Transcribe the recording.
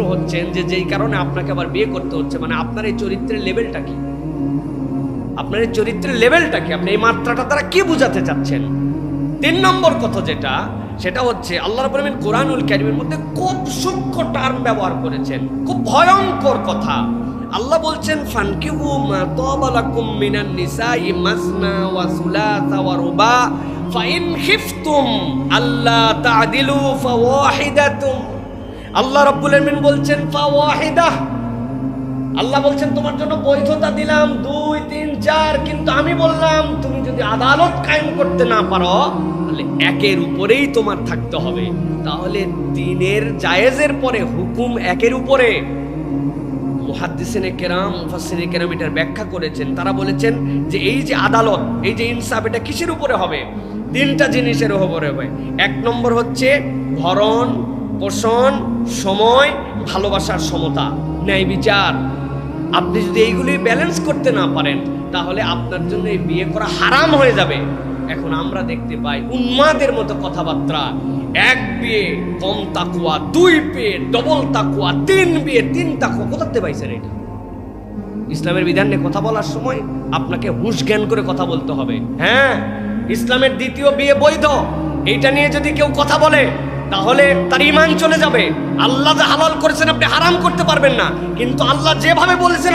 হচ্ছেন যে যেই কারণে আপনাকে আবার বিয়ে করতে হচ্ছে, মানে আপনার এই চরিত্রের লেভেলটা কি? আপনার এই চরিত্রের লেভেলটা কি? আপনি এই মাত্রাটা তারা কি বুঝাতে চাচ্ছেন? 3 নম্বর কথা সেটা হচ্ছে আল্লাহ রাব্বুল আলামিন কোরআনুল কারীমের মধ্যে খুব সূক্ষ্ম টার্ম ব্যবহার করেছেন, খুব ভয়ঙ্কর কথা। আল্লাহ বলছেন ফানকিহু মা তাবা লাকুম মিনান নিসাই মাসনা ওয়া সুলাসা ওয়া রুবা ফাইন খিফতুম আল্লা তা'দিলু ফাওয়াহিদাতুম। আল্লাহ রাব্বুল আলামিন বলছেন ফাওয়াহিদাহ, আল্লাহ বলছেন তোমার জন্য বৈধতা দিলাম 2, 3, 4, কিন্তু আমি বললাম তুমি যদি আদালত কায়েম করতে না পারো তাহলে একের উপরেই তোমার থাকতে হবে। তাহলে দিনের জায়েজের পরে হুকুম একের উপরে। মুহাদ্দিসিনে কেরাম, মুফাসসিরিনে কেরাম এটার ব্যাখ্যা করেছেন। তারা বলেছেন যে এই যে আদালত, এই যে ইনসাফ, এটা কিসের উপরে হবে? 3টা জিনিসের উপরে হবে। 1 নম্বর হচ্ছে ভরণ পোষণ, সময়, ভালোবাসার সমতা, ন্যায় বিচার। আপনি যদি এইগুলি ব্যালেন্স করতে না পারেন তাহলে আপনার জন্য এই বিয়ে করা হারাম হয়ে যাবে। এখন আমরা দেখতে পাই উন্মাদের মতো কথাবার্তা, 1 বিয়ে কম তাকওয়া, 2 বিয়ে ডবল তাকওয়া, 3 বিয়ে 3 তাকওয়া। কোথাতে পাইছেন এটা? ইসলামের বিধান নিয়ে কথা বলার সময় আপনাকে হুঁশ জ্ঞান করে কথা বলতে হবে। হ্যাঁ, ইসলামের 2য় বিয়ে বৈধ, এইটা নিয়ে যদি কেউ কথা বলে তাহলে তার ঈমান চলে যাবে। আল্লাহ যা হালাল করেছেন আপনি হারাম করতে পারবেন না, কিন্তু আল্লাহ যেভাবে বলেছেন